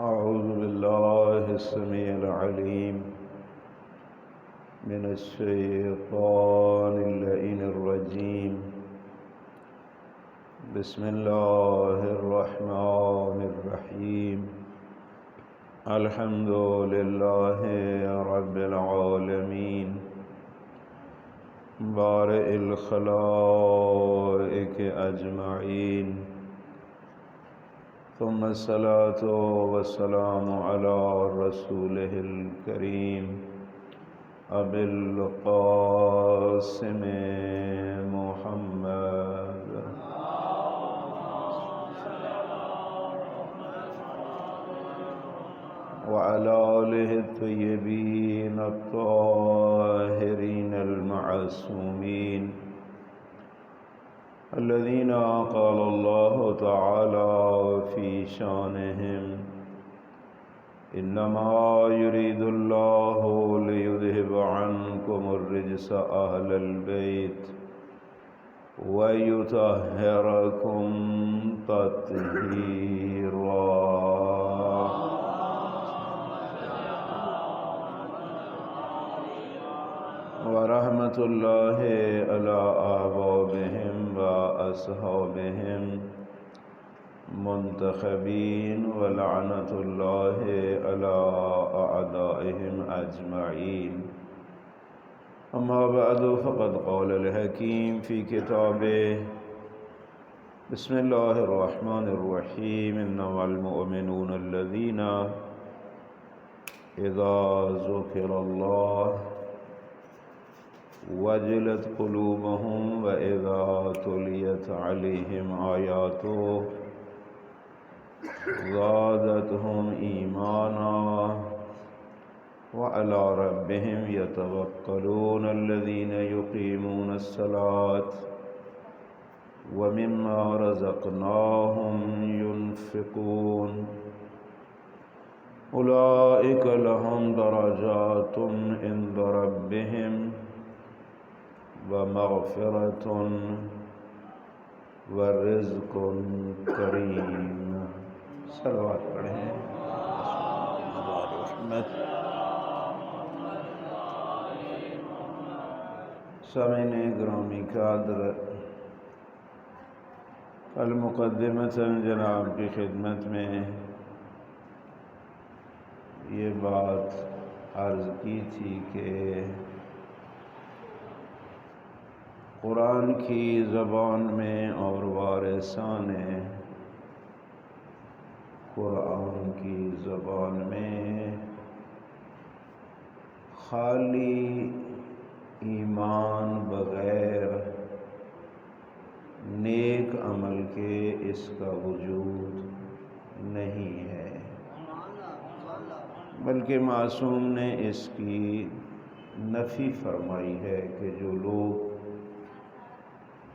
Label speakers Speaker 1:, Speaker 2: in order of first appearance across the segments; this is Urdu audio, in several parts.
Speaker 1: أعوذ بالله السميع العليم من الشيطان اللعين الرجيم. بسم الله الرحمن الرحيم. الحمد لله رب العالمين بارئ الخلائق أجمعين، ثم الصلاة والسلام على رسوله الكريم أبي القاسم محمد وعلى آله الطيبين الطاهرين المعصومين الذين قال الله تعالى في شانهم: إنما يريد الله ليذهب عنكم الرجس أهل البيت ويطهركم تطهيرا. ورحمة الله على آبائهم وأصحابهم منتخبين، ولعنة الله على أعدائهم أجمعين. أما بعد، فقد قال الحكيم في كتابه: بسم الله الرحمن الرحيم. إنما المؤمنون الذين إذا ذكر الله وجلت قلوبهم وإذا تليت عليهم آياته زادتهم إيمانا وعلى ربهم يتوكلون الذين يقيمون الصلاة ومما رزقناهم ينفقون أولئك لهم درجات عند ربهم ومغفرة ورزق کریم. صلوات پڑھیں. سامعین گرامی قدر، المقدمۃ جناب کی خدمت میں یہ بات عرض کی تھی کہ قرآن کی زبان میں اور وارثان قرآن کی زبان میں خالی ایمان بغیر نیک عمل کے اس کا وجود نہیں ہے، بلکہ معصوم نے اس کی نفی فرمائی ہے کہ جو لوگ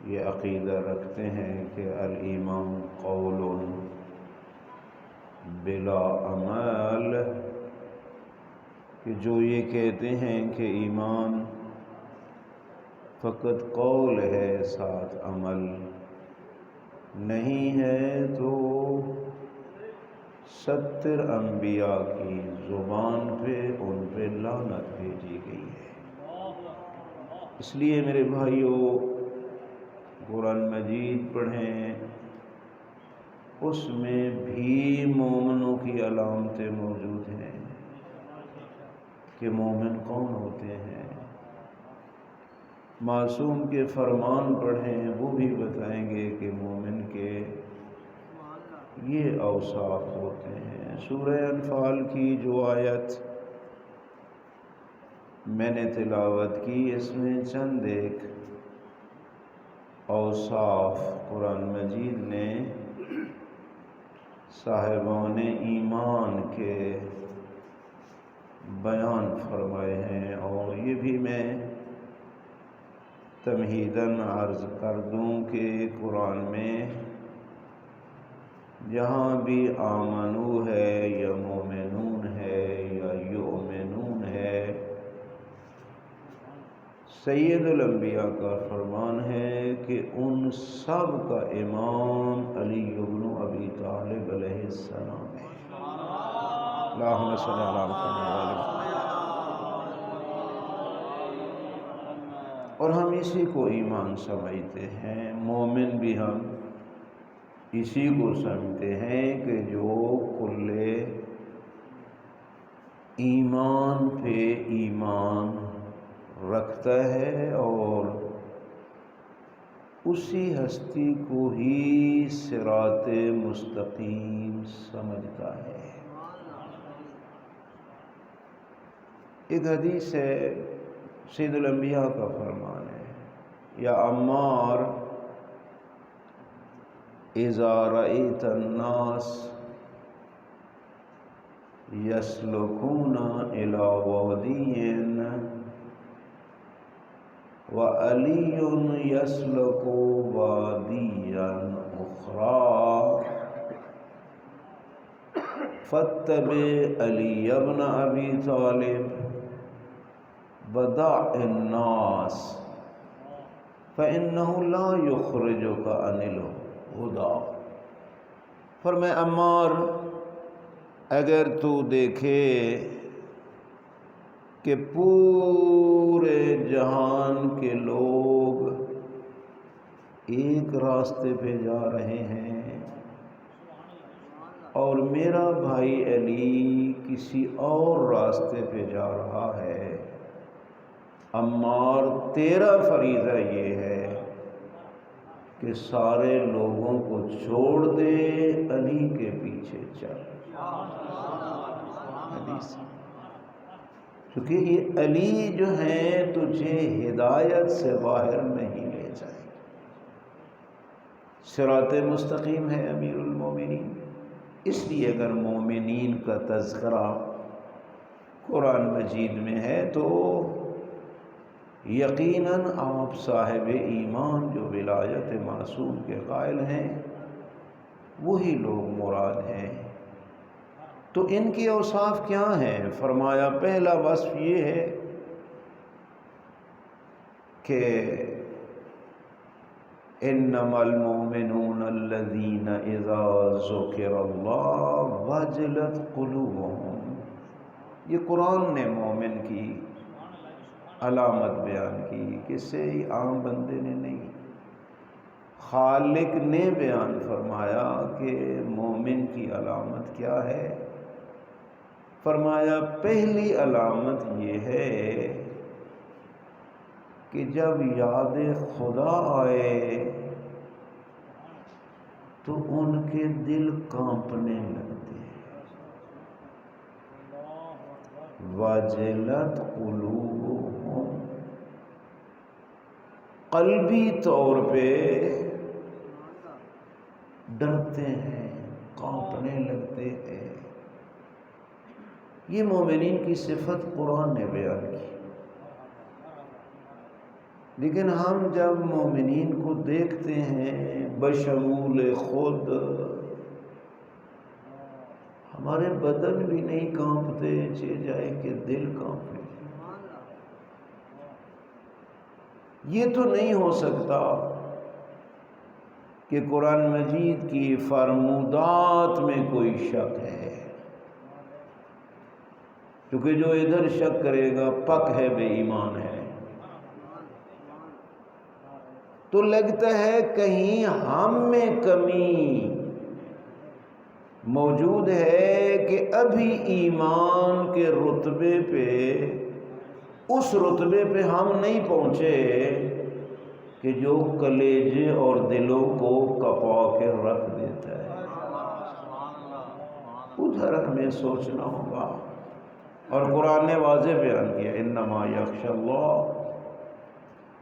Speaker 1: یہ عقیدہ رکھتے ہیں کہ الایمان قول بلا عمل، کہ جو یہ کہتے ہیں کہ ایمان فقط قول ہے ساتھ عمل نہیں ہے، تو 70 انبیاء کی زبان پہ ان پہ لعنت بھیجی گئی ہے. اس لیے میرے بھائیوں، قرآن مجید پڑھیں، اس میں بھی مومنوں کی علامتیں موجود ہیں کہ مومن کون ہوتے ہیں. معصوم کے فرمان پڑھیں، وہ بھی بتائیں گے کہ مومن کے یہ اوصاف ہوتے ہیں. سورہ انفال کی جو آیت میں نے تلاوت کی، اس میں چند ایک اوصاف قرآن مجید نے صاحبان ایمان کے بیان فرمائے ہیں، اور یہ بھی میں تمہیداً عرض کر دوں کہ قرآن میں جہاں بھی آمنو ہے یا مومنون ہے یا یؤمنون ہے، سید الانبیاء کا فرمان ہے کہ ان سب کا امام علی بن ابی طالب علیہ السلام ہے. اللہم صلی علی محمد۔ اور ہم اسی کو ایمان سمجھتے ہیں، مومن بھی ہم اسی کو سمجھتے ہیں کہ جو کل ایمان پہ ایمان رکھتا ہے اور اسی ہستی کو ہی صراط مستقیم سمجھتا ہے۔ ایک حدیث ہے، سید الانبیاء کا فرمان ہے، یا عمار اذا رأیت الناس یسلکون الی وادی وعلی یسلک وادیا اخری فاتبع علی ابن ابی طالب ودع الناس فإنہ لا یخرجک عن الہدی۔ فرمائے عمار، اگر تو دیکھے کہ پورے جہان کے لوگ ایک راستے پہ جا رہے ہیں اور میرا بھائی علی کسی اور راستے پہ جا رہا ہے، عمار تیرا فریضہ یہ ہے کہ سارے لوگوں کو چھوڑ دے، علی کے پیچھے چل۔ حدیث، کیونکہ یہ علی جو ہیں تجھے ہدایت سے باہر نہیں لے جائے۔ صراط مستقیم ہے امیر المومنین۔ اس لیے اگر مومنین کا تذکرہ قرآن مجید میں ہے تو یقیناً آپ صاحب ایمان جو ولایت معصوم کے قائل ہیں وہی لوگ مراد ہیں۔ تو ان کی اوصاف کیا ہیں؟ فرمایا پہلا وصف یہ ہے کہ انما المؤمنون الذین اذا ذکر اللہ وجلت قلوبهم۔ یہ قرآن نے مومن کی علامت بیان کی، کسے؟ عام بندے نے نہیں، خالق نے بیان فرمایا کہ مومن کی علامت کیا ہے۔ فرمایا پہلی علامت یہ ہے کہ جب یاد خدا آئے تو ان کے دل کانپنے لگتے ہیں۔ وجلت قلوبهم، قلبی طور پہ ڈرتے ہیں، کانپنے لگتے ہیں۔ یہ مومنین کی صفت قرآن نے بیان کی، لیکن ہم جب مومنین کو دیکھتے ہیں بشمول خود ہمارے بدن بھی نہیں کانپتے، چہ جائے کہ دل کانپے۔ یہ تو نہیں ہو سکتا کہ قرآن مجید کی فرمودات میں کوئی شک ہے، کیونکہ جو ادھر شک کرے گا پک ہے، بے ایمان ہے۔ تو لگتا ہے کہیں ہم میں کمی موجود ہے کہ ابھی ایمان کے رتبے پہ، اس رتبے پہ ہم نہیں پہنچے کہ جو کلیجے اور دلوں کو کپا کے رکھ دیتا ہے۔ ادھر ہمیں سوچنا ہوگا، اور قرآن نے واضح بیان کیا انما یخشی اللہ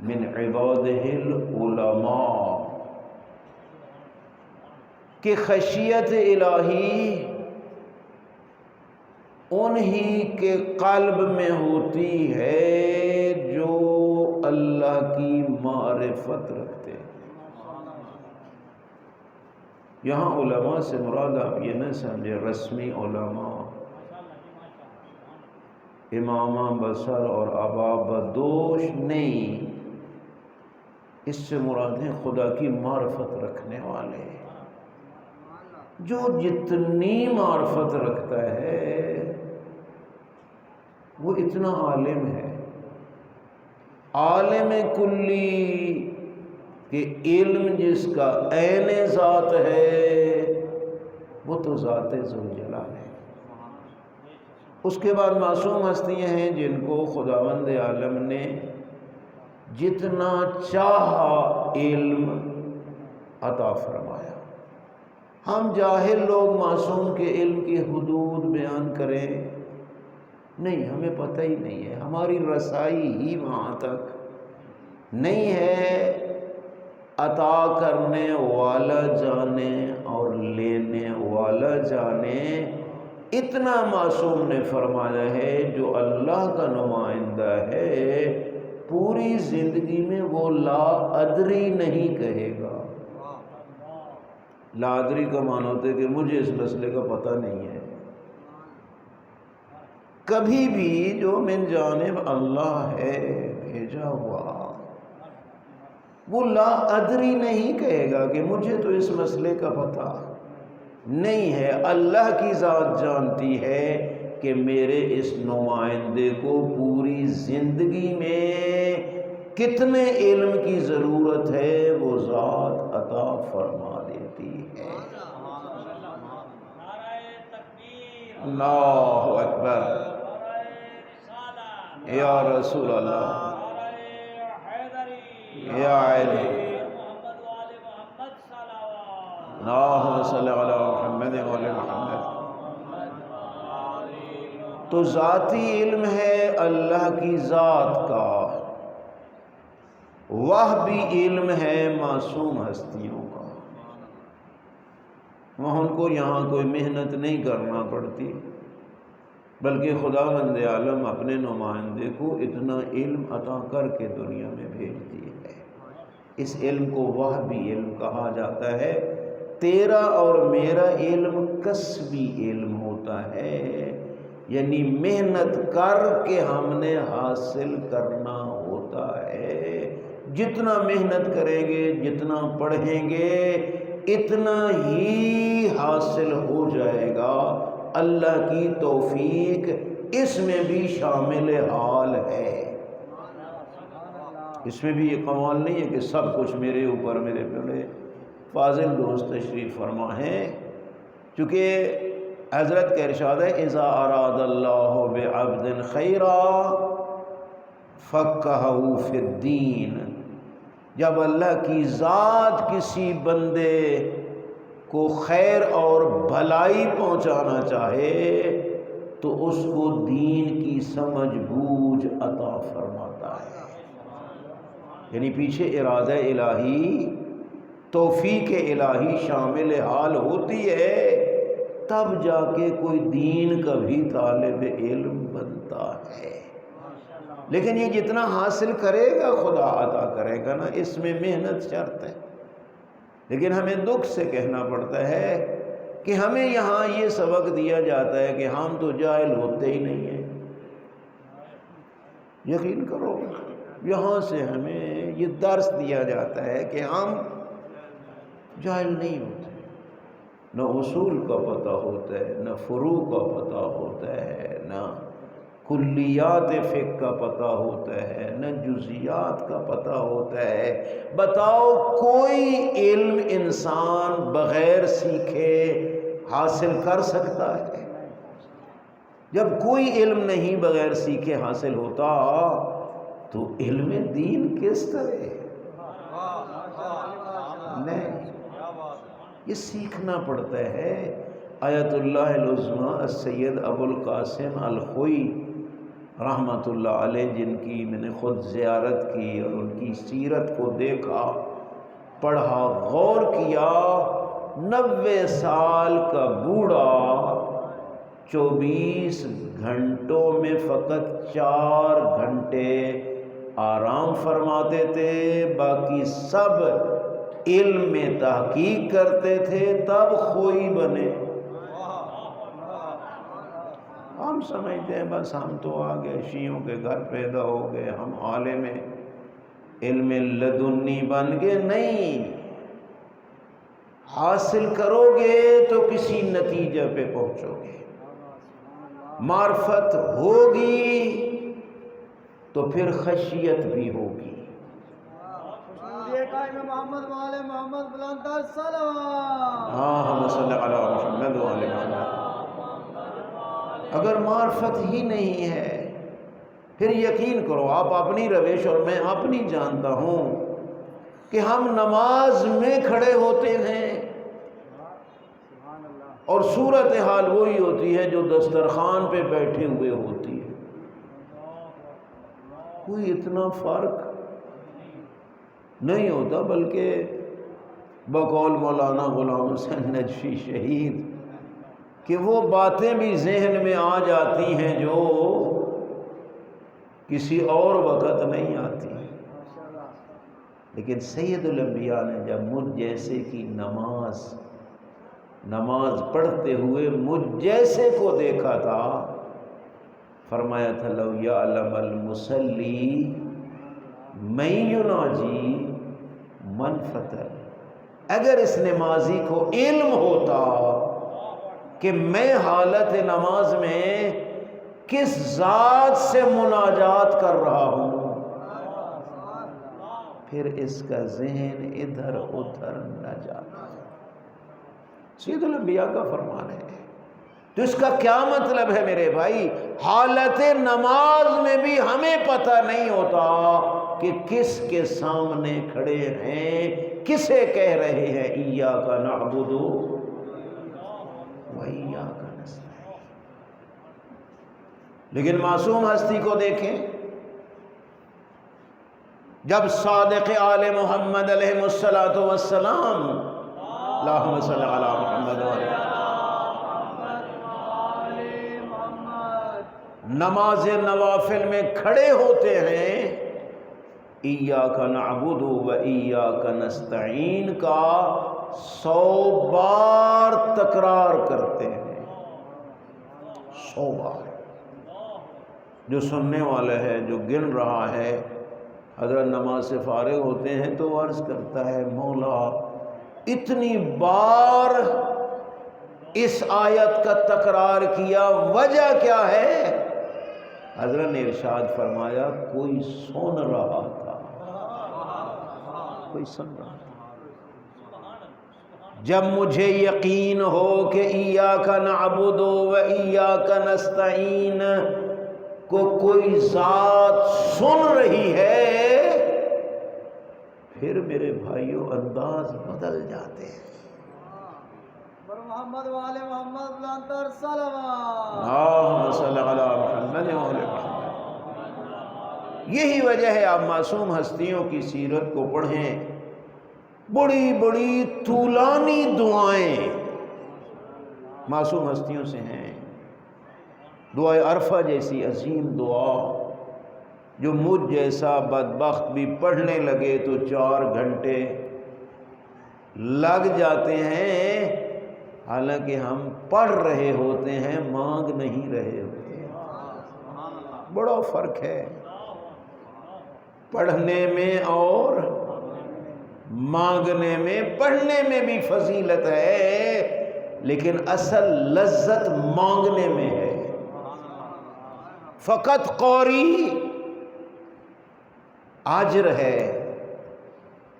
Speaker 1: من عبادہ العلماء، کہ خشیت الہی انہی کے قلب میں ہوتی ہے جو اللہ کی معرفت رکھتے ہیں۔ یہاں علماء سے مراد آپ یہ نہ سمجھے رسمی علماء، امامہ بصر اور ابا بدوش نہیں، اس سے مراد ہے خدا کی معرفت رکھنے والے۔ جو جتنی معرفت رکھتا ہے وہ اتنا عالم ہے، عالم کلی کہ علم جس کا عین ذات ہے وہ تو ذات ذوالجلال ہے۔ اس کے بعد معصوم ہستیاں ہیں جن کو خداوند عالم نے جتنا چاہا علم عطا فرمایا۔ ہم جاہل لوگ معصوم کے علم کی حدود بیان کریں، نہیں، ہمیں پتہ ہی نہیں ہے، ہماری رسائی ہی وہاں تک نہیں ہے۔ عطا کرنے والا جانے اور لینے والا جانے۔ اتنا معصوم نے فرمایا ہے جو اللہ کا نمائندہ ہے پوری زندگی میں وہ لا ادری نہیں کہے گا۔ لا ادری کا معنی ہوتا ہے کہ مجھے اس مسئلے کا پتہ نہیں ہے۔ کبھی بھی جو من جانب اللہ ہے بھیجا ہوا وہ لا ادری نہیں کہے گا کہ مجھے تو اس مسئلے کا پتہ نہیں ہے۔ اللہ کی ذات جانتی ہے کہ میرے اس نمائندے کو پوری زندگی میں کتنے علم کی ضرورت ہے، وہ ذات عطا فرما دیتی ہے۔ اللہ اکبر، یا رسول اللہ، یا علی، اللہم صلی علی محمد وعلی محمد۔ تو ذاتی علم ہے اللہ کی ذات کا، وہ بھی علم ہے معصوم ہستیوں کا۔ وہ ان کو یہاں کوئی محنت نہیں کرنا پڑتی، بلکہ خداوند عالم اپنے نمائندے کو اتنا علم عطا کر کے دنیا میں بھیجتی ہے۔ اس علم کو وہبی علم کہا جاتا ہے۔ تیرا اور میرا علم کسبی علم ہوتا ہے، یعنی محنت کر کے ہم نے حاصل کرنا ہوتا ہے۔ جتنا محنت کریں گے، جتنا پڑھیں گے، اتنا ہی حاصل ہو جائے گا۔ اللہ کی توفیق اس میں بھی شامل حال ہے۔ اس میں بھی یہ کمال نہیں ہے کہ سب کچھ میرے اوپر، میرے بڑے فاضل دوست تشریف فرما ہیں، چونکہ حضرت کا ارشاد ہے اذا اراد اللہ بعبد خیرا فقہہ فی الدین۔ جب اللہ کی ذات کسی بندے کو خیر اور بھلائی پہنچانا چاہے تو اس کو دین کی سمجھ بوجھ عطا فرماتا ہے۔ یعنی پیچھے ارادہ الہی، توفیق الہی شامل حال ہوتی ہے، تب جا کے کوئی دین کا بھی طالب علم بنتا ہے۔ لیکن یہ جتنا حاصل کرے گا خدا عطا کرے گا نا، اس میں محنت شرط ہے۔ لیکن ہمیں دکھ سے کہنا پڑتا ہے کہ ہمیں یہاں یہ سبق دیا جاتا ہے کہ ہم تو جاہل ہوتے ہی نہیں ہیں۔ یقین کرو، یہاں سے ہمیں یہ درس دیا جاتا ہے کہ ہم جاہل نہیں ہوتے، نہ اصول کا پتہ ہوتا ہے، نہ فروع کا پتہ ہوتا ہے، نہ کلیات فقہ کا پتہ ہوتا ہے، نہ جزیات کا پتہ ہوتا ہے۔ بتاؤ کوئی علم انسان بغیر سیکھے حاصل کر سکتا ہے؟ جب کوئی علم نہیں بغیر سیکھے حاصل ہوتا تو علم دین کس طرح؟ نہیں، یہ سیکھنا پڑتا ہے۔ آیت اللہ العظمیٰ السید ابو القاسم الخوئی رحمۃ اللہ علیہ، جن کی میں نے خود زیارت کی اور ان کی سیرت کو دیکھا، پڑھا، غور کیا، 90 سال کا بوڑھا 24 گھنٹوں میں فقط 4 گھنٹے آرام فرماتے تھے، باقی سب علم میں تحقیق کرتے تھے، تب خوئی بنے۔ ہم سمجھتے ہیں بس ہم تو آگے شیعوں کے گھر پیدا ہو گئے، ہم عالم علم لدنی بن گئے۔ نہیں، حاصل کرو گے تو کسی نتیجے پہ پہنچو گے۔ معرفت ہوگی تو پھر خشیت بھی ہوگی.
Speaker 2: محمد والے محمد بلند صلوات.
Speaker 1: ہم صلی علی محمد والے محمد. اگر معرفت ہی نہیں ہے پھر یقین کرو، آپ اپنی روش اور میں اپنی جانتا ہوں کہ ہم نماز میں کھڑے ہوتے ہیں اور صورتحال وہی ہوتی ہے جو دسترخوان پہ بیٹھے ہوئے ہوتی ہے. کوئی اتنا فرق نہیں ہوتا، بلکہ بقول مولانا غلام حسین نجفی شہید کہ وہ باتیں بھی ذہن میں آ جاتی ہیں جو کسی اور وقت نہیں آتی. لیکن سید الانبیاء نے جب مجھ جیسے کی نماز پڑھتے ہوئے مجھ جیسے کو دیکھا تھا، فرمایا تھا لو یعلم المصلی من یناجی من فطر. اگر اس نمازی کو علم ہوتا کہ میں حالت نماز میں کس ذات سے مناجات کر رہا ہوں، پھر اس کا ذہن ادھر ادھر نہ جاتا. سید الانبیاء کا فرمان ہے. تو اس کا کیا مطلب ہے میرے بھائی؟ حالت نماز میں بھی ہمیں پتہ نہیں ہوتا کہ کس کے سامنے کھڑے ہیں، کسے کہہ رہے ہیں ایاک نعبد و ایاک نستعین. لیکن معصوم ہستی کو دیکھیں، جب صادق آل محمد علیہ الصلوۃ والسلام، اللہم صلی علی محمد وعلی نماز نوافل میں کھڑے ہوتے ہیں، ایاک نعبد و ایاک نستعین کا 100 بار تکرار کرتے ہیں. 100 بار. جو سننے والا ہے، جو گن رہا ہے، حضرت نماز سے فارغ ہوتے ہیں تو عرض کرتا ہے مولا اتنی بار اس آیت کا تکرار کیا، وجہ کیا ہے؟ حضرت نے ارشاد فرمایا کوئی سن رہا تھا، کوئی سن رہا تھا. جب مجھے یقین ہو کہ ایاک نعبد و ایاک نستعین کو کوئی ذات سن رہی ہے، پھر میرے بھائیوں انداز بدل جاتے ہیں.
Speaker 2: محمد والے محمد بلند صلوات.
Speaker 1: اللہم صلی علی محمد وعلی محمد. یہی وجہ ہے آپ معصوم ہستیوں کی سیرت کو پڑھیں، بڑی بڑی طولانی دعائیں معصوم ہستیوں سے ہیں. دعائے عرفہ جیسی عظیم دعا جو مجھ جیسا بدبخت بھی پڑھنے لگے تو 4 گھنٹے لگ جاتے ہیں، حالانکہ ہم پڑھ رہے ہوتے ہیں، مانگ نہیں رہے ہوتے ہیں. بڑا فرق ہے پڑھنے میں اور مانگنے میں. پڑھنے میں بھی فضیلت ہے لیکن اصل لذت مانگنے میں ہے. فقط قاری اجر ہے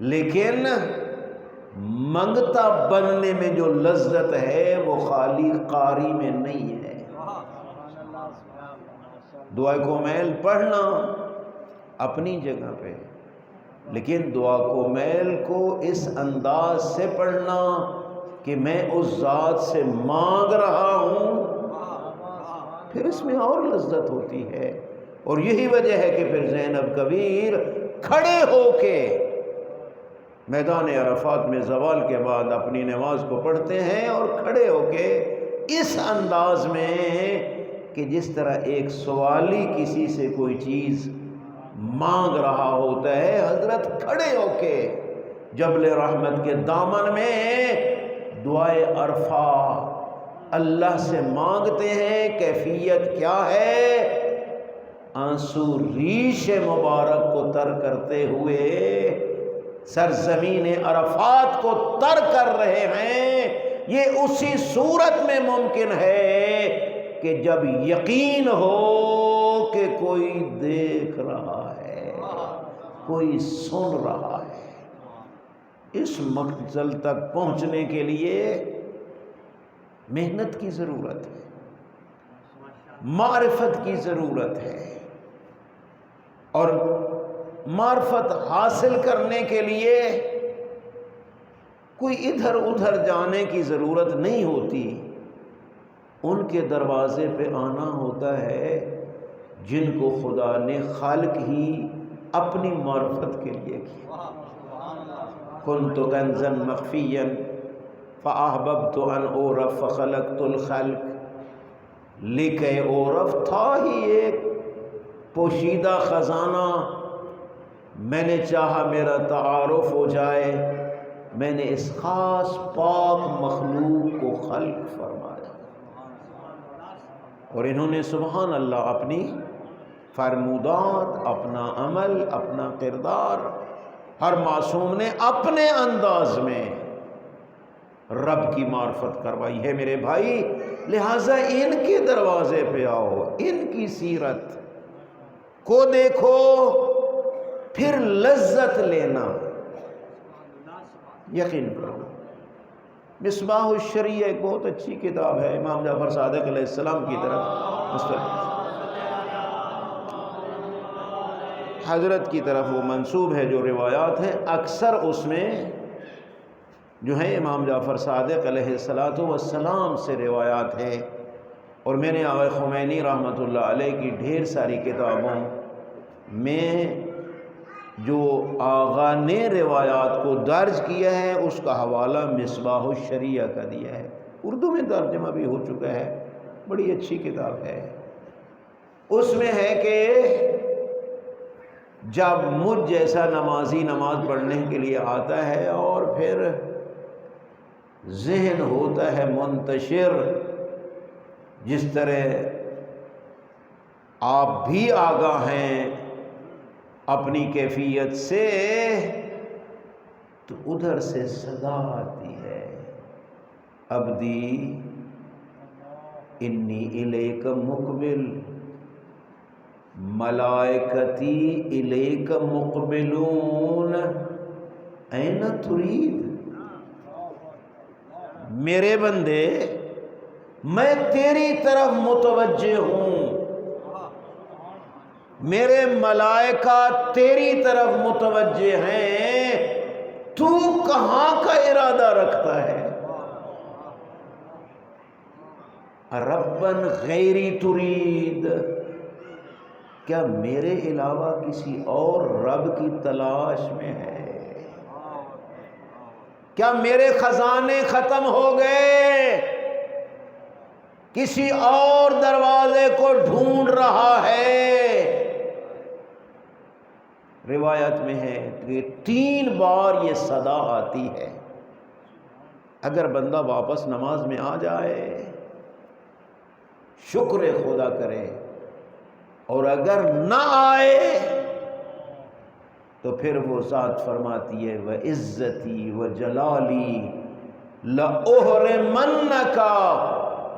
Speaker 1: لیکن منگتا بننے میں جو لذت ہے وہ خالی قاری میں نہیں ہے. دعا کومیل پڑھنا اپنی جگہ پہ، لیکن دعا کومیل کو اس انداز سے پڑھنا کہ میں اس ذات سے مانگ رہا ہوں، پھر اس میں اور لذت ہوتی ہے. اور یہی وجہ ہے کہ پھر زینب کبیر کھڑے ہو کے میدان عرفات میں زوال کے بعد اپنی نماز کو پڑھتے ہیں، اور کھڑے ہو کے اس انداز میں کہ جس طرح ایک سوالی کسی سے کوئی چیز مانگ رہا ہوتا ہے، حضرت کھڑے ہو کے جبل رحمت کے دامن میں دعائے عرفہ اللہ سے مانگتے ہیں. کیفیت کیا ہے؟ آنسو ریش مبارک کو تر کرتے ہوئے سرزمین عرفات کو تر کر رہے ہیں. یہ اسی صورت میں ممکن ہے کہ جب یقین ہو کہ کوئی دیکھ رہا ہے، کوئی سن رہا ہے۔ اس منزل تک پہنچنے کے لیے محنت کی ضرورت ہے، معرفت کی ضرورت ہے، اور معرفت حاصل کرنے کے لیے کوئی ادھر ادھر جانے کی ضرورت نہیں ہوتی۔ ان کے دروازے پہ آنا ہوتا ہے جن کو خدا نے خالق ہی اپنی معرفت کے لیے کیا۔ کنت کنزا مخفیا فاحببت ان اعرف فخلقت الخلق، لکھے عرف تھا ہی ایک پوشیدہ خزانہ، میں نے چاہا میرا تعارف ہو جائے، میں نے اس خاص پاک مخلوق کو خلق فرمایا، اور انہوں نے سبحان اللہ اپنی فرمودات، اپنا عمل، اپنا کردار، ہر معصوم نے اپنے انداز میں رب کی معرفت کروائی ہے میرے بھائی۔ لہٰذا ان کے دروازے پہ آؤ، ان کی سیرت کو دیکھو، پھر لذت لینا، یقین کرو۔ مصباح الشریعہ ایک بہت اچھی کتاب ہے، امام جعفر صادق علیہ السلام کی طرف حضرت کی طرف وہ منسوب ہے، جو روایات ہیں اکثر اس میں جو ہے امام جعفر صادق علیہ السلام سے روایات ہے، اور میں نے آقا خمینی رحمۃ اللہ علیہ کی ڈھیر ساری کتابوں میں جو آغا نے روایات کو درج کیا ہے اس کا حوالہ مصباح الشریعہ کا دیا ہے، اردو میں ترجمہ بھی ہو چکا ہے، بڑی اچھی کتاب ہے۔ اس میں ہے کہ جب مجھ جیسا نمازی نماز پڑھنے کے لیے آتا ہے اور پھر ذہن ہوتا ہے منتشر، جس طرح آپ بھی آگاہ ہیں اپنی کیفیت سے، تو ادھر سے صدا آتی ہے، عبدی انی الیک مقبل، ملائکتی الیک مقبلون این ترید۔ میرے بندے میں تیری طرف متوجہ ہوں، میرے ملائکہ تیری طرف متوجہ ہیں، تو کہاں کا ارادہ رکھتا ہے؟ ربن غیری ترید، کیا میرے علاوہ کسی اور رب کی تلاش میں ہے؟ کیا میرے خزانے ختم ہو گئے؟ کسی اور دروازے کو ڈھونڈ رہا ہے؟ روایت میں ہے کہ 3 بار یہ صدا آتی ہے۔ اگر بندہ واپس نماز میں آ جائے، شکر خدا کرے، اور اگر نہ آئے تو پھر وہ ذات فرماتی ہے وَعِزَّتِي وَجَلَالِي لَأُحْرِمَنَّكَ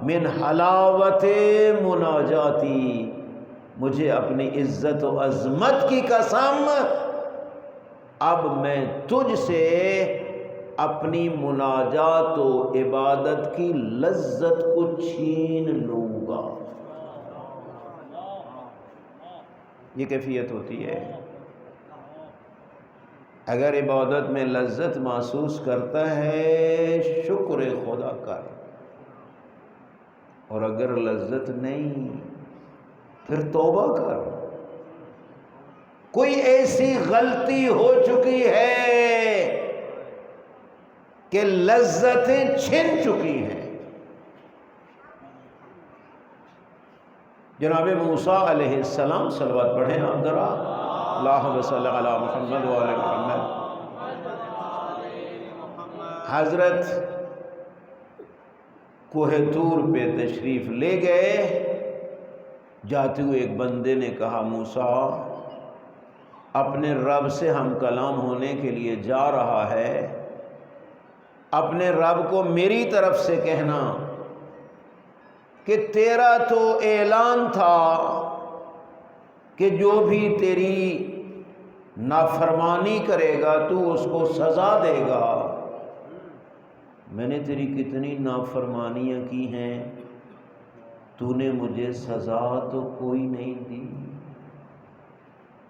Speaker 1: مِنْ حَلَاوَةِ مُنَاجَاتِي، مجھے اپنی عزت و عظمت کی قسم، اب میں تجھ سے اپنی مناجات و عبادت کی لذت کو چھین لوں گا۔ یہ کیفیت ہوتی ہے۔ اگر عبادت میں لذت محسوس کرتا ہے، شکر خدا کر، اور اگر لذت نہیں پھر توبہ کر۔ کوئی ایسی غلطی ہو چکی ہے کہ لذتیں چھن چکی ہیں۔ جناب موسیٰ علیہ السلام، صلوات پڑھیں آپ ذرا، اللہم صلی علی محمد و آل محمد۔ حضرت کوہ طور پہ تشریف لے گئے، جاتے ہوئے ایک بندے نے کہا موسیٰ اپنے رب سے ہم کلام ہونے کے لیے جا رہا ہے، اپنے رب کو میری طرف سے کہنا کہ تیرا تو اعلان تھا کہ جو بھی تیری نافرمانی کرے گا تو اس کو سزا دے گا۔ میں نے تیری کتنی نافرمانیاں کی ہیں، تو نے مجھے سزا تو کوئی نہیں دی۔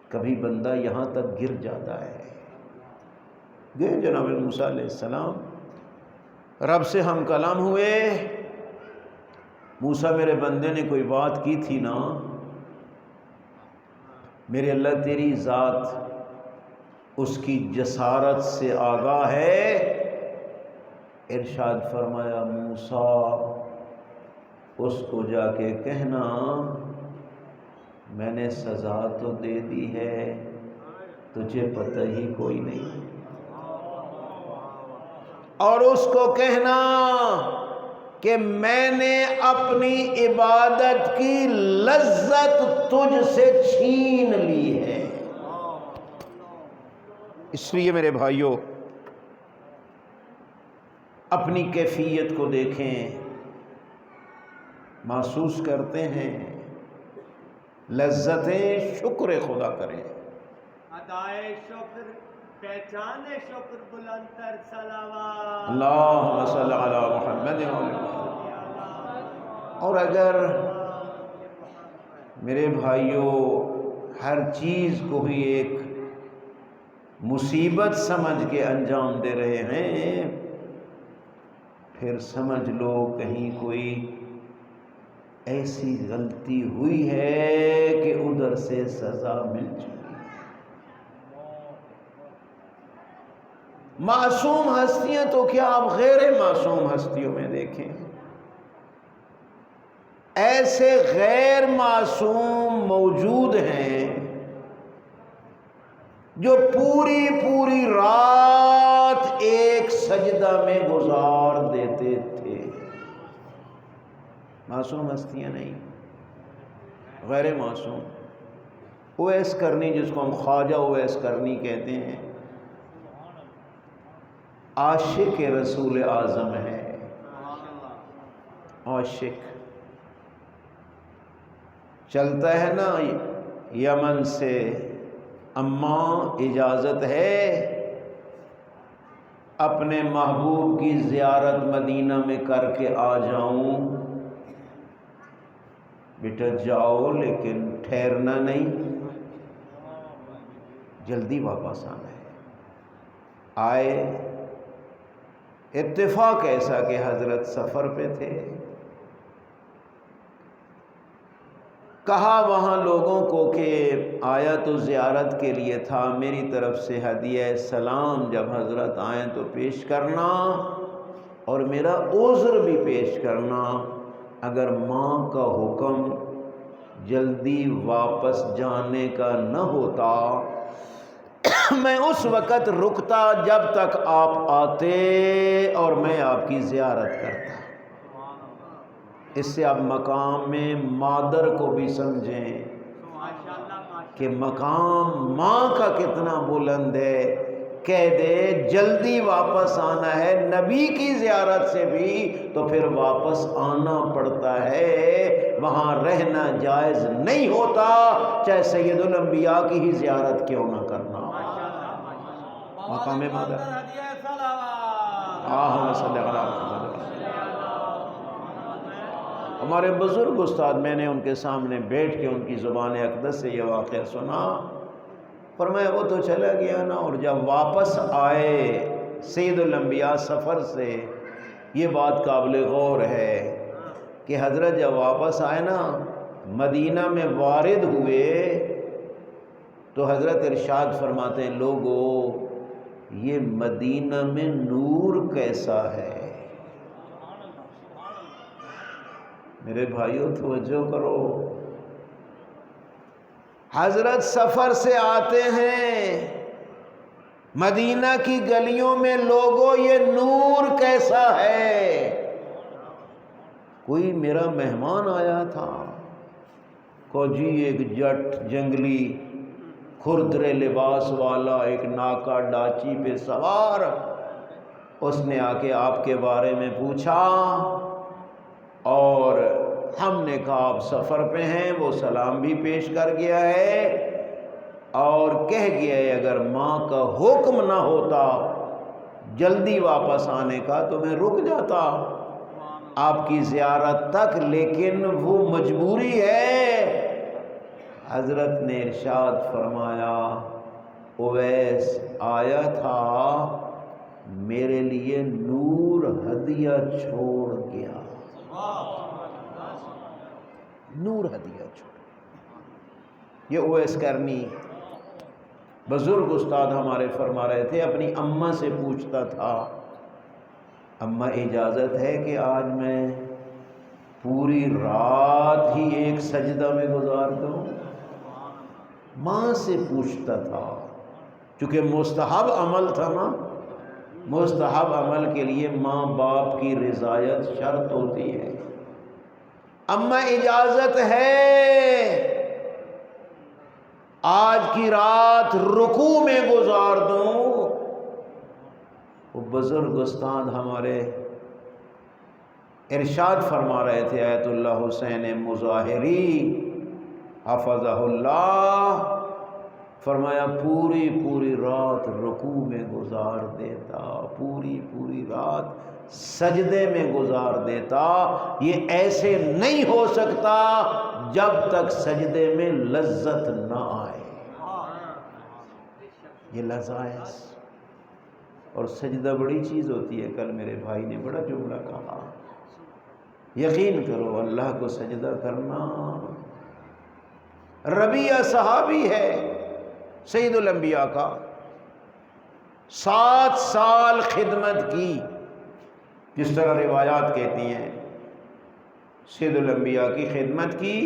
Speaker 1: کبھی بندہ یہاں تک گر جاتا ہے۔ گئے جناب موسیٰ علیہ السلام، رب سے ہم کلام ہوئے۔ موسیٰ میرے بندے نے کوئی بات کی تھی نا، میرے اللہ تیری ذات اس کی جسارت سے آگاہ ہے۔ ارشاد فرمایا موسیٰ اس کو جا کے کہنا میں نے سزا تو دے دی ہے، تجھے پتہ ہی کوئی نہیں۔ اور اس کو کہنا کہ میں نے اپنی عبادت کی لذت تجھ سے چھین لی ہے۔ اس لیے میرے بھائیوں اپنی کیفیت کو دیکھیں، محسوس کرتے ہیں لذتیں، شکر خدا کریں،
Speaker 2: ادائے شکر، پہچان شکر، بلند تر صلوات۔
Speaker 1: اللہم صلی علی محمد و آل محمد۔ اور اگر میرے بھائیوں ہر چیز کو بھی ایک مصیبت سمجھ کے انجام دے رہے ہیں، پھر سمجھ لو کہیں کوئی ایسی غلطی ہوئی ہے کہ ادھر سے سزا مل چکی۔ معصوم ہستیاں تو کیا آپ غیر معصوم ہستیوں میں دیکھیں، ایسے غیر معصوم موجود ہیں جو پوری پوری رات ایک سجدہ میں گزار دیتے تھے۔ معصوم ہستیاں نہیں، غیر معصوم۔ اویس کرنی، جس کو ہم خواجہ اویس کرنی کہتے ہیں، عاشق رسول اعظم ہے، عاشق۔ چلتا ہے نا یمن سے، اماں اجازت ہے اپنے محبوب کی زیارت مدینہ میں کر کے آ جاؤں؟ بیٹا جاؤ، لیکن ٹھہرنا نہیں، جلدی واپس آنا ہے۔ آئے، اتفاق ایسا کہ حضرت سفر پہ تھے، کہا وہاں لوگوں کو کہ آیا تو زیارت کے لیے تھا، میری طرف سے ہدیہ سلام جب حضرت آئیں تو پیش کرنا، اور میرا عذر بھی پیش کرنا۔ اگر ماں کا حکم جلدی واپس جانے کا نہ ہوتا، میں اس وقت رکتا جب تک آپ آتے اور میں آپ کی زیارت کرتا۔ اس سے آپ مقام میں مادر کو بھی سمجھیں کہ مقام ماں کا کتنا بلند ہے۔ کہہ دے جلدی واپس آنا ہے، نبی کی زیارت سے بھی تو پھر واپس آنا پڑتا ہے، وہاں رہنا جائز نہیں ہوتا، چاہے سید الانبیاء کی ہی زیارت کیوں نہ کرنا۔ مقام مادر، اللہم صلی علی محمد۔ ہمارے بزرگ استاد، میں نے ان کے سامنے بیٹھ کے ان کی زبان اقدس سے یہ واقعہ سنا، فرمایا وہ تو چلا گیا نا، اور جب واپس آئے سید الانبیاء سفر سے، یہ بات قابل غور ہے کہ حضرت جب واپس آئے نا، مدینہ میں وارد ہوئے تو حضرت ارشاد فرماتے ہیں لوگو یہ مدینہ میں نور کیسا ہے۔ میرے بھائیوں توجہ کرو، حضرت سفر سے آتے ہیں مدینہ کی گلیوں میں، لوگوں یہ نور کیسا ہے۔ کوئی میرا مہمان آیا تھا، کو جی ایک جٹ جنگلی کھردرے لباس والا، ایک ناکا ڈاچی پہ سوار، اس نے آ کے آپ کے بارے میں پوچھا، اور ہم نے کہا آپ سفر پہ ہیں، وہ سلام بھی پیش کر گیا ہے اور کہہ گیا ہے اگر ماں کا حکم نہ ہوتا جلدی واپس آنے کا تو میں رک جاتا آپ کی زیارت تک، لیکن وہ مجبوری ہے۔ حضرت نے ارشاد فرمایا اویس آیا تھا میرے لیے نور ہدیہ چھوڑ گیا، نور ہدیہ چھوڑ۔ یہ اویس کرنی بزرگ استاد ہمارے فرما رہے تھے، اپنی اماں سے پوچھتا تھا اماں اجازت ہے کہ آج میں پوری رات ہی ایک سجدہ میں گزار دوں؟ ماں سے پوچھتا تھا، چونکہ مستحب عمل تھا نا، مستحب عمل کے لیے ماں باپ کی رضایت شرط ہوتی ہے۔ اماں اجازت ہے آج کی رات رکوع میں گزار دوں؟ وہ بزرگ استاد ہمارے ارشاد فرما رہے تھے آیت اللہ حسین مظاہری حفظہ اللہ، فرمایا پوری پوری رات رکوع میں گزار دیتا، پوری پوری رات سجدے میں گزار دیتا۔ یہ ایسے نہیں ہو سکتا جب تک سجدے میں لذت نہ آئے، یہ لذائذ اور سجدہ بڑی چیز ہوتی ہے۔ کل میرے بھائی نے بڑا جملہ کہا، یقین کرو اللہ کو سجدہ کرنا۔ ربیعہ صحابی ہے سید الانبیاء کا، 7 سال خدمت کی، جس طرح روایات کہتی ہیں سید الانبیاء کی خدمت کی۔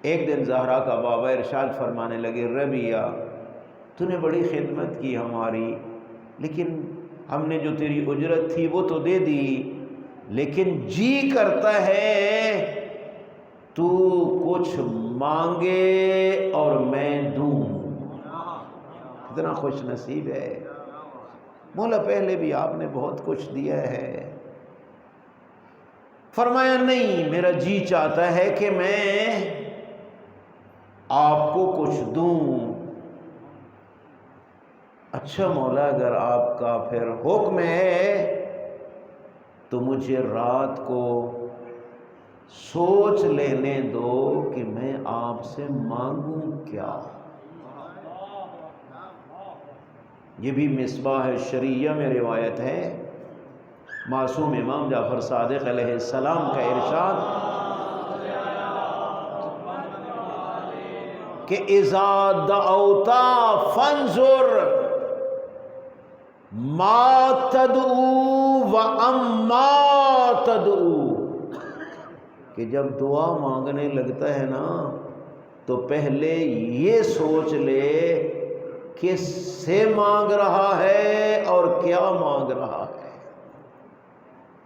Speaker 1: ایک دن زہرا کا بابا ارشاد فرمانے لگے ربیعہ تو نے بڑی خدمت کی ہماری، لیکن ہم نے جو تیری اجرت تھی وہ تو دے دی، لیکن جی کرتا ہے تو کچھ مانگے اور میں دوں۔ کتنا خوش نصیب ہے مولا، پہلے بھی آپ نے بہت کچھ دیا ہے۔ فرمایا نہیں، میرا جی چاہتا ہے کہ میں آپ کو کچھ دوں۔ اچھا مولا، اگر آپ کا پھر حکم ہے تو مجھے رات کو سوچ لینے دو کہ میں آپ سے مانگوں کیا۔ یہ بھی مصباح الشریعہ میں روایت ہے، معصوم امام جعفر صادق علیہ السلام کا ارشاد کہ اذا دعوت فانظر ما تدعو و اما تدعو، کہ جب دعا مانگنے لگتا ہے نا تو پہلے یہ سوچ لے کس سے مانگ رہا ہے اور کیا مانگ رہا ہے۔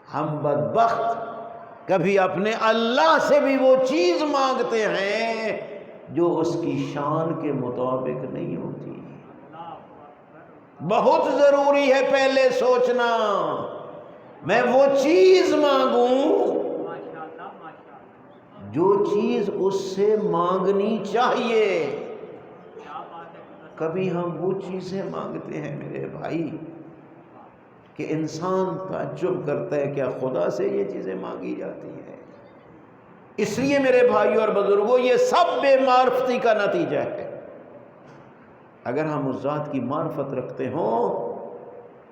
Speaker 1: ہم بدبخت کبھی اپنے اللہ سے بھی وہ چیز مانگتے ہیں جو اس کی شان کے مطابق نہیں ہوتی۔ بہت ضروری ہے پہلے سوچنا میں وہ چیز مانگوں جو چیز اس سے مانگنی چاہیے۔ کبھی ہم وہ چیزیں مانگتے ہیں میرے بھائی کہ انسان تعجب کرتا ہے کیا خدا سے یہ چیزیں مانگی جاتی ہیں؟ اس لیے میرے بھائیوں اور بزرگوں، یہ سب بے معرفتی کا نتیجہ ہے۔ اگر ہم اس ذات کی معرفت رکھتے ہوں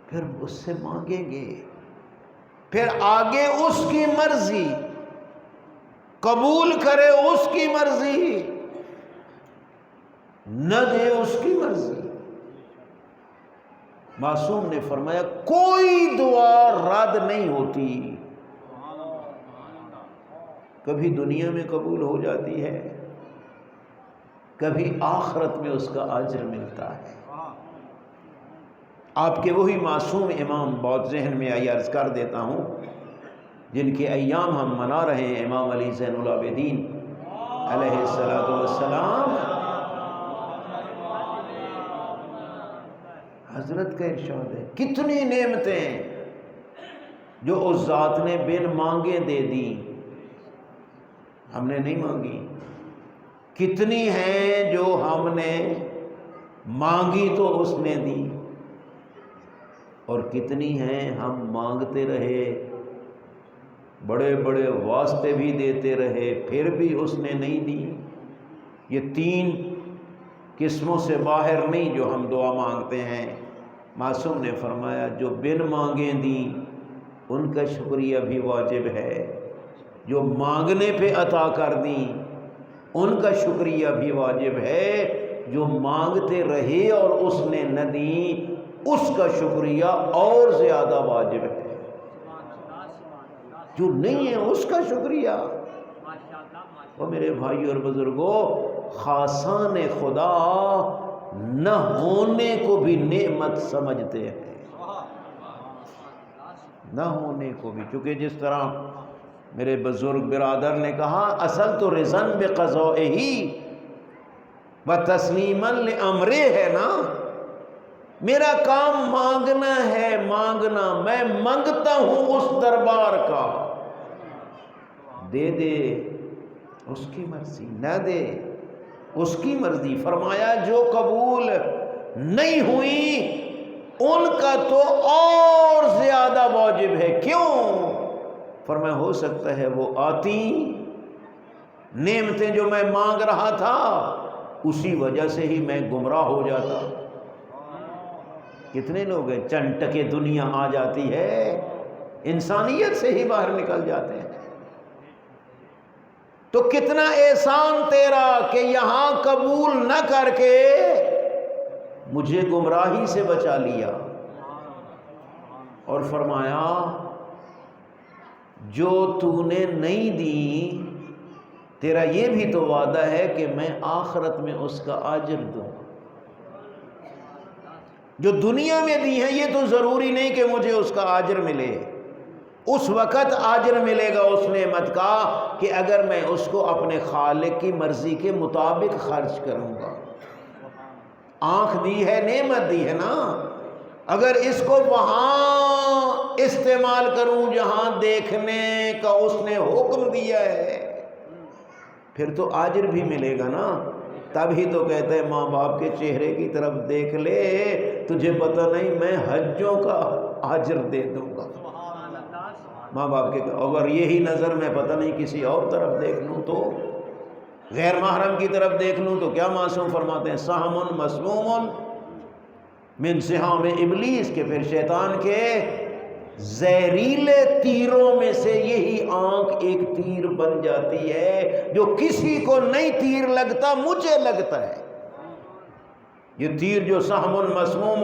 Speaker 1: پھر اس سے مانگیں گے، پھر آگے اس کی مرضی، قبول کرے اس کی مرضی، نہ دے اس کی مرضی۔ معصوم نے فرمایا کوئی دعا رد نہیں ہوتی، کبھی دنیا میں قبول ہو جاتی ہے، کبھی آخرت میں اس کا اجر ملتا ہے۔ آپ کے وہی معصوم امام، بہت ذہن میں آئی عرض کر دیتا ہوں، جن کے ایام ہم منا رہے ہیں، امام علی زین العابدین علیہ السلام، حضرت کا ارشاد ہے کتنی نعمتیں جو اس ذات نے بن مانگے دے دی۔ ہم نے نہیں مانگی. کتنی ہیں جو ہم نے مانگی تو اس نے دی، اور کتنی ہیں ہم مانگتے رہے، بڑے بڑے واسطے بھی دیتے رہے، پھر بھی اس نے نہیں دی. یہ 3 قسموں سے باہر نہیں جو ہم دعا مانگتے ہیں. معصوم نے فرمایا جو بن مانگے دی ان کا شکریہ بھی واجب ہے، جو مانگنے پہ عطا کر دی ان کا شکریہ بھی واجب ہے، جو مانگتے رہے اور اس نے نہ دی اس کا شکریہ اور زیادہ واجب ہے. جو نہیں ہے اس کا شکریہ. وہ میرے بھائی اور بزرگوں، خاصان خدا نہ ہونے کو بھی نعمت سمجھتے ہیں، نہ ہونے کو بھی. چونکہ جس طرح میرے بزرگ برادر نے کہا، اصل تو رضاً بقضائہ و تسلیما لامرہ ہے نا. میرا کام مانگنا ہے، مانگنا. میں مانگتا ہوں اس دربار کا، دے دے اس کی مرضی، نہ دے اس کی مرضی. فرمایا جو قبول نہیں ہوئی ان کا تو اور زیادہ واجب ہے. کیوں؟ فرمایا ہو سکتا ہے وہ آتی نعمتیں جو میں مانگ رہا تھا اسی وجہ سے ہی میں گمراہ ہو جاتا. کتنے لوگ ہیں چند ٹکے دنیا آ جاتی ہے انسانیت سے ہی باہر نکل جاتے ہیں. تو کتنا احسان تیرا کہ یہاں قبول نہ کر کے مجھے گمراہی سے بچا لیا. اور فرمایا جو تو نے نہیں دی تیرا یہ بھی تو وعدہ ہے کہ میں آخرت میں اس کا اجر دوں. جو دنیا میں دی ہیں یہ تو ضروری نہیں کہ مجھے اس کا اجر ملے. اس وقت اجر ملے گا اس نعمت کا کہ اگر میں اس کو اپنے خالق کی مرضی کے مطابق خرچ کروں گا. آنکھ دی ہے، نعمت دی ہے نا، اگر اس کو وہاں استعمال کروں جہاں دیکھنے کا اس نے حکم دیا ہے پھر تو اجر بھی ملے گا نا. تب ہی تو کہتے ہیں ماں باپ کے چہرے کی طرف دیکھ لے، تجھے پتہ نہیں میں حجوں کا اجر دے دوں گا. ماں باپ کے اگر یہی نظر میں پتہ نہیں کسی اور طرف دیکھ لوں تو، غیر محرم کی طرف دیکھ لوں تو کیا معصوم فرماتے ہیں سہم مسموم من سہام ابلیس، کے پھر شیطان کے زہریلے تیروں میں سے یہی آنکھ ایک تیر بن جاتی ہے جو کسی کو نہیں تیر لگتا، مجھے لگتا ہے. یہ تیر جو سہم مسموم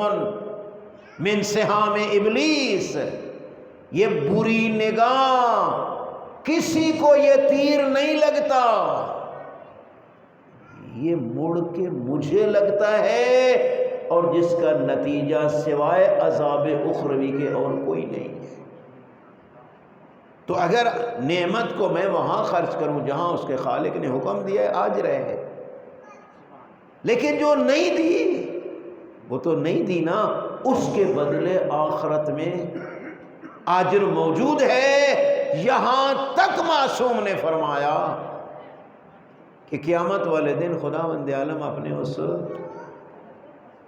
Speaker 1: من سہام ابلیس، یہ بری نگاہ کسی کو یہ تیر نہیں لگتا، یہ مڑ کے مجھے لگتا ہے، اور جس کا نتیجہ سوائے عذاب اخروی کے اور کوئی نہیں ہے. تو اگر نعمت کو میں وہاں خرچ کروں جہاں اس کے خالق نے حکم دیا ہے آج رہے، لیکن جو نہیں دی وہ تو نہیں دی نا، اس کے بدلے آخرت میں اجر موجود ہے. یہاں تک معصوم نے فرمایا کہ قیامت والے دن خداوند عالم اپنے اس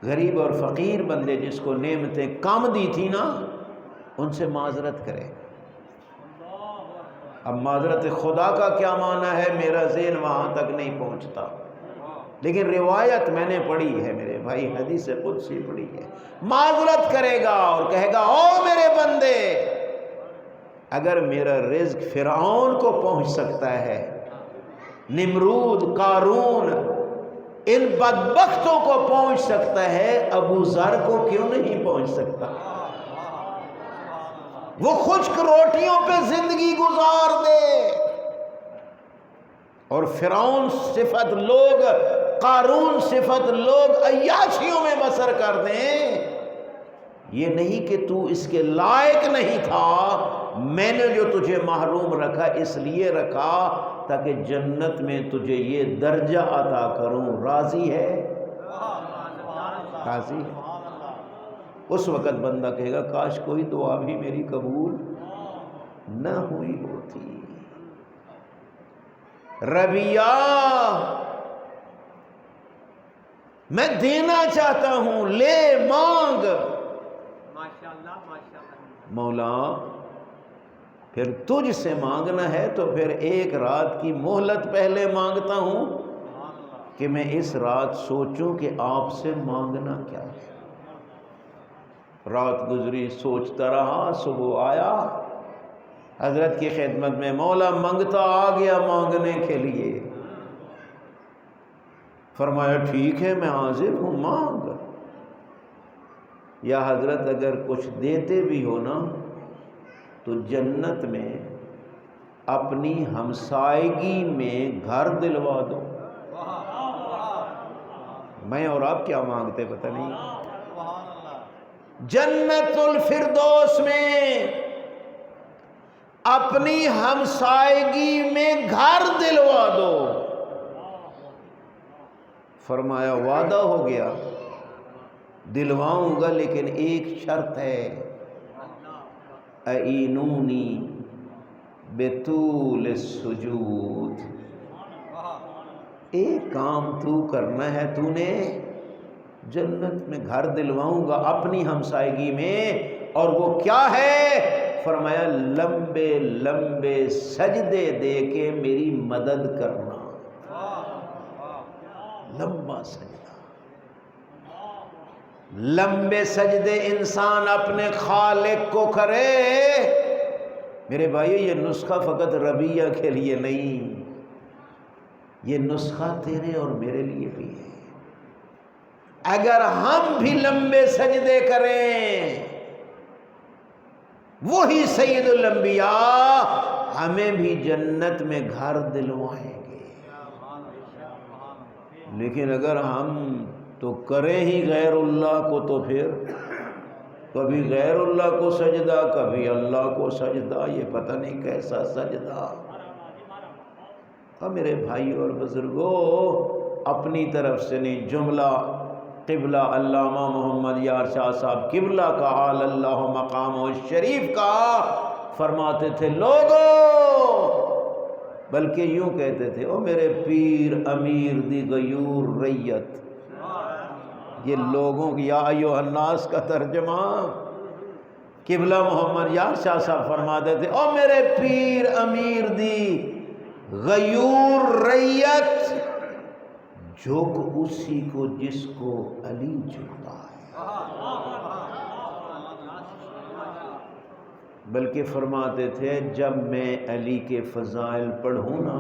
Speaker 1: غریب اور فقیر بندے جس کو نعمتیں کم دی تھی نا ان سے معذرت کرے. اب معذرت خدا کا کیا معنی ہے میرا ذہن وہاں تک نہیں پہنچتا، لیکن روایت میں نے پڑھی ہے میرے بھائی، حدیث قدسی پڑھی ہے. معذرت کرے گا اور کہے گا او میرے بندے، اگر میرا رزق فرعون کو پہنچ سکتا ہے، نمرود، قارون، ان بدبختوں کو پہنچ سکتا ہے، ابو ذر کو کیوں نہیں پہنچ سکتا؟ وہ خشک روٹیوں پہ زندگی گزار دے اور فرعون صفت لوگ، قارون صفت لوگ عیاشیوں میں بسر کر دیں. یہ نہیں کہ تو اس کے لائق نہیں تھا، میں نے جو تجھے محروم رکھا اس لیے رکھا تاکہ جنت میں تجھے یہ درجہ عطا کروں. راضی ہے؟ راضی ہے؟ اس وقت بندہ کہے گا کاش کوئی دعا بھی میری قبول نہ ہوئی ہوتی. ربیہ میں دینا چاہتا ہوں، لے مانگ۔
Speaker 2: ماشاءاللہ ماشاءاللہ۔
Speaker 1: مولا پھر تجھ سے مانگنا ہے تو پھر ایک رات کی مہلت پہلے مانگتا ہوں کہ میں اس رات سوچوں کہ آپ سے مانگنا کیا ہے۔ رات گزری، سوچتا رہا، صبح آیا حضرت کی خدمت میں، مولا منگتا آ گیا مانگنے کے لیے۔ فرمایا ٹھیک ہے میں حاضر ہوں، مانگ۔ یا حضرت اگر کچھ دیتے بھی ہو نا تو جنت میں اپنی ہمسائیگی میں گھر دلوا دو۔ میں اور آپ کیا مانگتے پتہ نہیں۔ جنت الفردوس میں اپنی ہمسائیگی میں گھر دلوا دو۔ فرمایا وعدہ ہو گیا، دلواؤں گا لیکن ایک شرط ہے، اعینونی بطول السجود۔ ایک کام تو کرنا ہے، تو نے جنت میں گھر دلواؤں گا اپنی ہمسائیگی میں، اور وہ کیا ہے؟ فرمایا لمبے لمبے سجدے دے کے میری مدد کرنا۔ لمبا سجدہ، لمبے سجدے انسان اپنے خالق کو کرے۔ میرے بھائی یہ نسخہ فقط ربیہ کے لیے نہیں، یہ نسخہ تیرے اور میرے لیے بھی ہے۔ اگر ہم بھی لمبے سجدے کریں، وہی سید الانبیاء ہمیں بھی جنت میں گھر دلوائیں گے۔ لیکن اگر ہم تو کریں ہی غیر اللہ کو، تو پھر کبھی غیر اللہ کو سجدہ، کبھی اللہ کو سجدہ، یہ پتہ نہیں کیسا سجدہ۔ میرے بھائی اور بزرگوں، اپنی طرف سے نہیں، جملہ قبلہ علامہ محمد یار شاہ صاحب قبلہ کا آل اللہ مقام و شریف کا فرماتے تھے لوگوں، بلکہ یوں کہتے تھے، او میرے پیر امیر دی غیور ریت۔ یہ لوگوں کی یا ایھا الناس کا ترجمہ قبلہ محمد یار شاہ صاحب فرماتے تھے، او میرے پیر امیر دی غیور ریت، جھک اسی کو جس کو علی جھکتا ہے۔ بلکہ فرماتے تھے جب میں علی کے فضائل پڑھوں نا،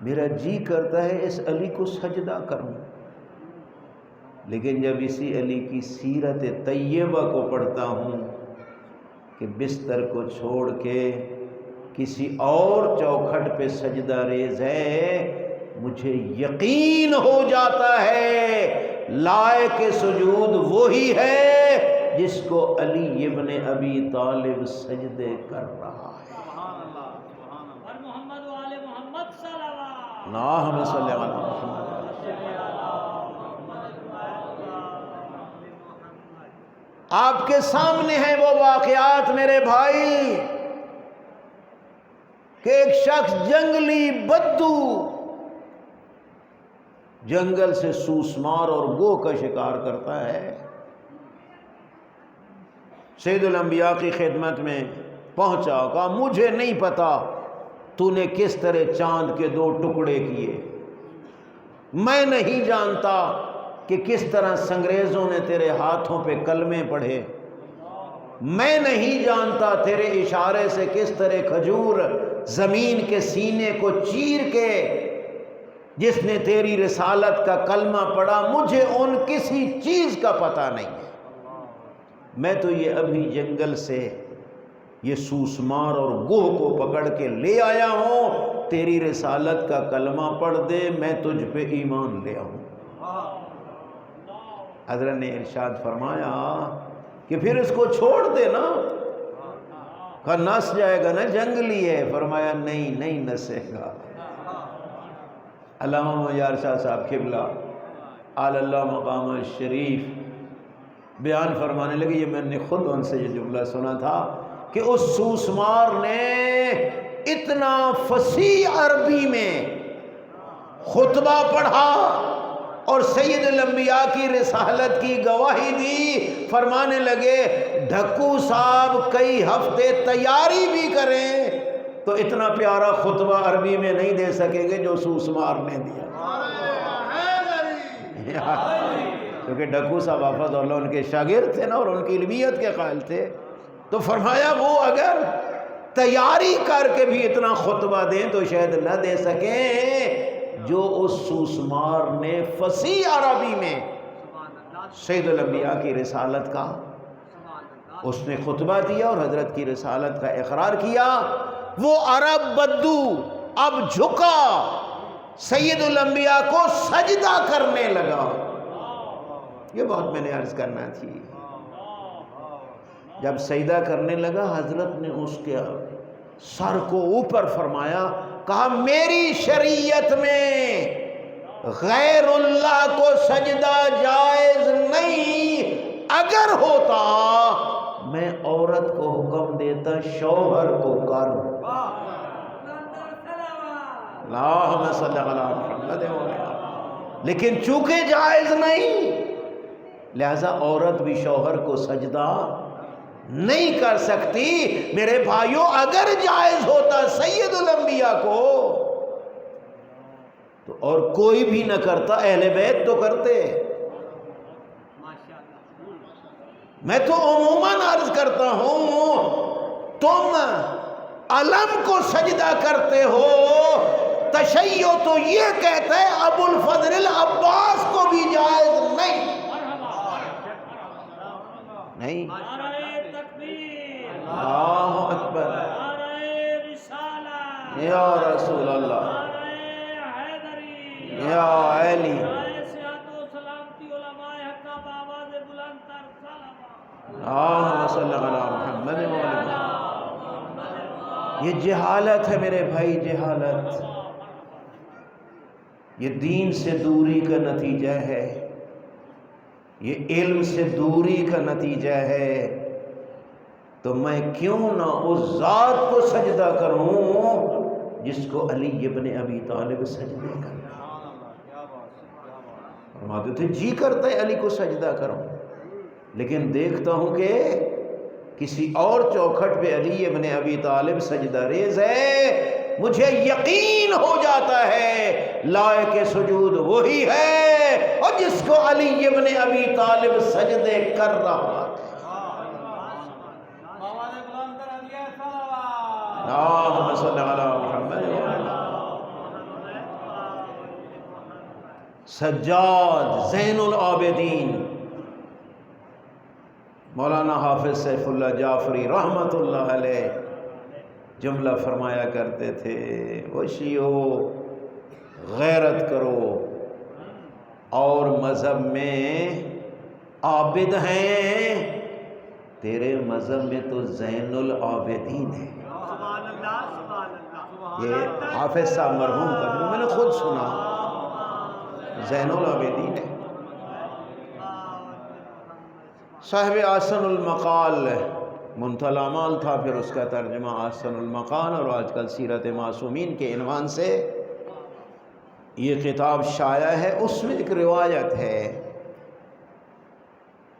Speaker 1: میرا جی کرتا ہے اس علی کو سجدہ کروں، لیکن جب اسی علی کی سیرت طیبہ کو پڑھتا ہوں کہ بستر کو چھوڑ کے کسی اور چوکھٹ پہ سجدہ ریز ہے، مجھے یقین ہو جاتا ہے لائق سجود وہی ہے جس کو علی ابن ابی طالب سجدے کر رہا ہے۔ اللہم صلی علی محمد۔ آپ کے سامنے ہیں وہ واقعات میرے بھائی کہ ایک شخص جنگلی بدو جنگل سے سوسمار اور گوہ کا شکار کرتا ہے، سید الانبیاء کی خدمت میں پہنچا، کہا مجھے نہیں پتا تو نے کس طرح چاند کے 2 ٹکڑے کیے، میں نہیں جانتا کہ کس طرح سنگریزوں نے تیرے ہاتھوں پہ کلمے پڑھے، میں نہیں جانتا تیرے اشارے سے کس طرح کھجور زمین کے سینے کو چیر کے جس نے تیری رسالت کا کلمہ پڑھا، مجھے ان کسی چیز کا پتہ نہیں ہے، میں تو یہ ابھی جنگل سے یہ سوسمار اور گوہ کو پکڑ کے لے آیا ہوں، تیری رسالت کا کلمہ پڑھ دے میں تجھ پہ ایمان لے آؤں۔ حضرت نے ارشاد فرمایا کہ پھر اس کو چھوڑ دے نا، کہا نس جائے گا نا، جنگلی ہے، فرمایا نہیں نسے گا۔ علامہ یار شاہ صاحب قبلہ آل اللہ مقام شریف بیان فرمانے لگے، یہ میں نے خود ان سے یہ جملہ سنا تھا کہ اس سوسمار نے اتنا فصیح عربی میں خطبہ پڑھا اور سید الانبیاء کی رسالت کی گواہی دی. فرمانے لگے ڈھکو صاحب کئی ہفتے تیاری بھی کریں تو اتنا پیارا خطبہ عربی میں نہیں دے سکیں گے جو سوسمار نے دیا. کیونکہ ڈھکو صاحب حافظ اللہ ان کے شاگرد تھے نا اور ان کی علمیت کے قائل تھے. تو فرمایا وہ اگر تیاری کر کے بھی اتنا خطبہ دیں تو شاید نہ دے سکیں جو اس سوسمار نے فصیح عربی میں سید الانبیاء کی رسالت کا اس نے خطبہ دیا اور حضرت کی رسالت کا اقرار کیا. وہ عرب بدو اب جھکا سید الانبیاء کو سجدہ کرنے لگا. یہ بات میں نے عرض کرنا تھی. جب سجدہ کرنے لگا حضرت نے اس کے سر کو اوپر فرمایا, کہا میری شریعت میں غیر اللہ کو سجدہ جائز نہیں, اگر ہوتا میں عورت کو حکم دیتا شوہر کو کر. اللہم صلی علی محمد. لیکن چونکہ جائز نہیں لہذا عورت بھی شوہر کو سجدہ نہیں کر سکتی. میرے بھائیوں اگر جائز ہوتا سید الانبیاء کو تو اور کوئی بھی نہ کرتا, اہل بیت تو کرتے. میں تو عموماً عرض کرتا ہوں تم علم کو سجدہ کرتے ہو, تشیع تو یہ کہتا ہے ابو الفضل العباس کو بھی جائز نہیں. نہیں اللہ اکبر یا رسول اللہ یا علی اللہم صلی علی محمد. یہ جہالت ہے میرے بھائی, جہالت. یہ دین سے دوری کا نتیجہ ہے, یہ علم سے دوری کا نتیجہ ہے. تو میں کیوں نہ اس ذات کو سجدہ کروں جس کو علی ابن ابی طالب سجدے کرتا. فرماتے تھے جی کرتا ہے علی کو سجدہ کروں, لیکن دیکھتا ہوں کہ کسی اور چوکھٹ پہ علی ابن ابی طالب سجدہ ریز ہے, مجھے یقین ہو جاتا ہے لائق سجود وہی ہے اور جس کو علی ابن ابی طالب سجدے کر رہا ہے. اللہم صلی علی محمد. سجاد زین العابدین مولانا حافظ سیف اللہ جعفری رحمت اللہ علیہ جملہ فرمایا کرتے تھے, وہ شیعو غیرت کرو اور مذہب میں عابد ہیں, تیرے مذہب میں تو زین العابدین ہے. یہ حافظ صاحب مرحوم کا میں نے خود سنا, زین العابدین ہے. صاحب آسن المقال منتهى الآمال تھا, پھر اس کا ترجمہ آسن المقال, اور آج کل سیرت معصومین کے عنوان سے یہ کتاب شائع ہے. اس میں ایک روایت ہے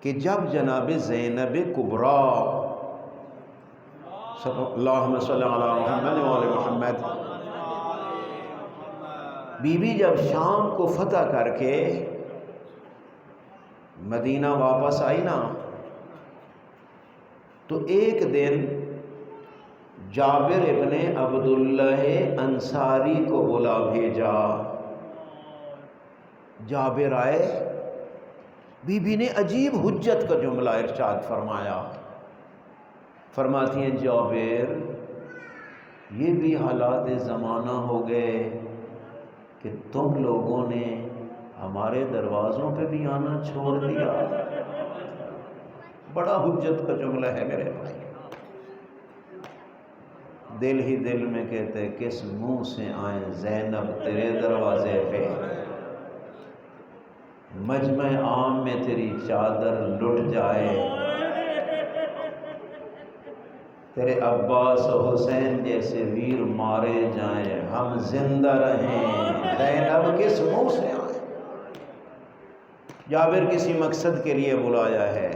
Speaker 1: کہ جب جناب زینب کبریٰ اللہم صلی علی محمد و آل محمد بی بی جب شام کو فتح کر کے مدینہ واپس آئی نا, تو ایک دن جابر ابن عبداللہ انصاری کو بلا بھیجا. جابر آئے, بی بی نے عجیب حجت کا جملہ ارشاد فرمایا. فرماتی ہیں جابر یہ بھی حالات زمانہ ہو گئے کہ تم لوگوں نے ہمارے دروازوں پہ بھی آنا چھوڑ دیا. بڑا حجت کا جملہ ہے میرے بھائی. دل ہی دل میں کہتے کس منہ سے آئیں زینب تیرے دروازے پہ, مجمع عام میں تیری چادر لٹ جائے تیرے عباس و حسین جیسے ویر مارے جائیں، ہم زندہ رہیں۔ زینب کس منہ سے آئے؟ جابر کسی مقصد کے لیے بلایا ہے،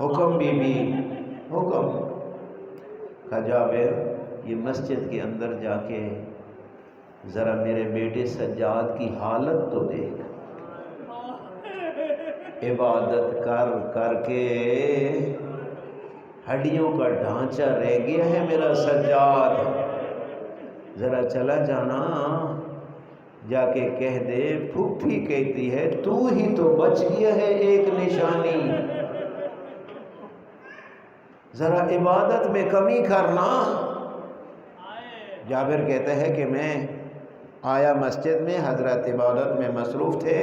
Speaker 1: حکم بی بی حکم کہ جابر یہ مسجد کے اندر جا کے ذرا میرے بیٹے سجاد کی حالت تو دیکھ، عبادت کر کر کے ہڈیوں کا ڈھانچہ رہ گیا ہے میرا سجاد، ذرا چلا جانا، جا کے کہہ دے پھوپھی کہتی ہے تو ہی تو بچ گیا ہے ایک نشانی، ذرا عبادت میں کمی کرنا۔ جابر کہتا ہے کہ میں آیا مسجد میں، حضرت عبادت میں مصروف تھے،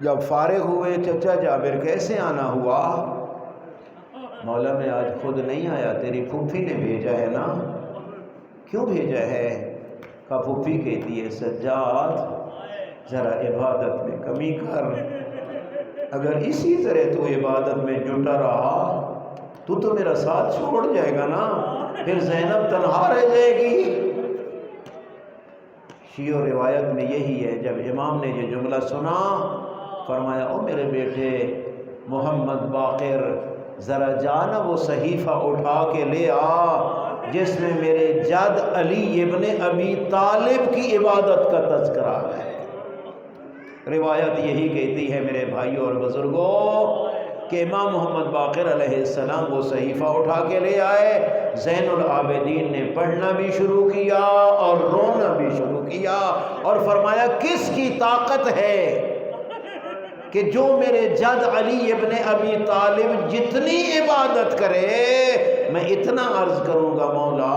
Speaker 1: جب فارغ ہوئے چچا جابر کیسے آنا ہوا؟ مولا میں آج خود نہیں آیا، تیری پھوپھی نے بھیجا ہے نا۔ کیوں بھیجا ہے؟ کہ پھوپھی کہتی ہے سجاد ذرا عبادت میں کمی کر، اگر اسی طرح تو عبادت میں جٹا رہا تو میرا ساتھ چھوڑ جائے گا نا، پھر زینب تنہا رہ جائے گی۔ شیعہ روایت میں یہی ہے، جب امام نے یہ جملہ سنا فرمایا او میرے بیٹے محمد باقر ذرا جانا وہ صحیفہ اٹھا کے لے آ جس میں میرے جد علی ابن ابی طالب کی عبادت کا تذکرہ ہے۔ روایت یہی کہتی ہے میرے بھائیوں اور بزرگوں کہ امام محمد باقر علیہ السلام وہ صحیفہ اٹھا کے لے آئے، زین العابدین نے پڑھنا بھی شروع کیا اور رونا بھی شروع کیا اور فرمایا کس کی طاقت ہے کہ جو میرے جد علی ابن ابی طالب جتنی عبادت کرے میں اتنا عرض کروں گا مولا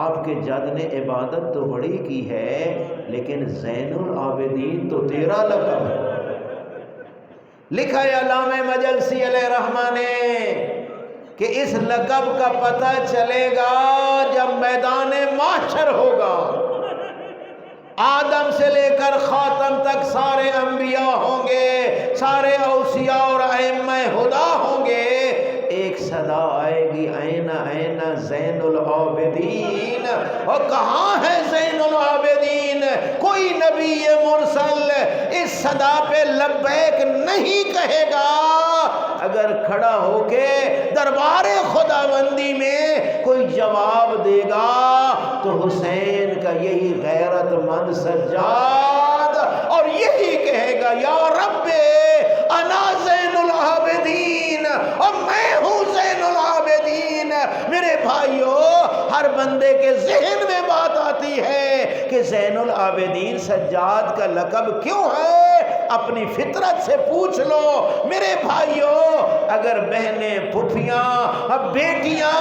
Speaker 1: آپ کے جد نے عبادت تو بڑی کی ہے لیکن زین العابدین تو تیرا لقب ہے۔ لکھا ہے علامہ مجلسی علیہ رحمہ نے کہ اس لقب کا پتہ چلے گا جب میدان محشر ہوگا، آدم سے لے کر خاتم تک سارے انبیاء ہوں گے، سارے اوصیاء اور ائمہ ہدی ہوں گے، ایک صدا آئے گی این این زین العابدین، اور کہاں ہے زین العابدین؟ کوئی نبی مرسل اس صدا پہ لبیک نہیں کہے گا، اگر کھڑا ہو کے دربار خداوندی میں کوئی جواب دے گا تو حسین کا یہی غیرت مند سجاد اور یہی کہے گا یا رب انا زین العابدین، اور میں ہوں زین العابدین۔ میرے بھائیو ہر بندے کے ذہن میں بات آتی ہے کہ زین العابدین سجاد کا لقب کیوں ہے؟ اپنی فطرت سے پوچھ لو میرے بھائیو، اگر بہنیں پھپھیاں بیٹیاں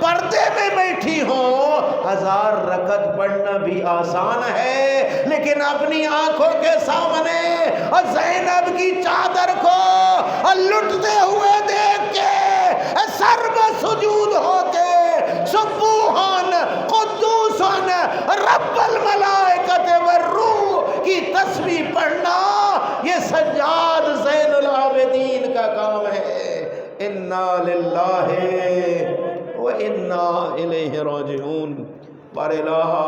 Speaker 1: پردے میں بیٹھی ہوں 1000 رکعت پڑھنا بھی آسان ہے، لیکن اپنی آنکھوں کے سامنے زینب کی چادر کو لٹتے ہوئے دیکھ کے سر بسجود ہو کے سبحان قدوسن رب الملائکۃ والروح کی تسبیح پڑھنا یہ سجاد زین العابدین کا کام ہے۔ انا للہ و انا الیہ راجعون۔ بار الہ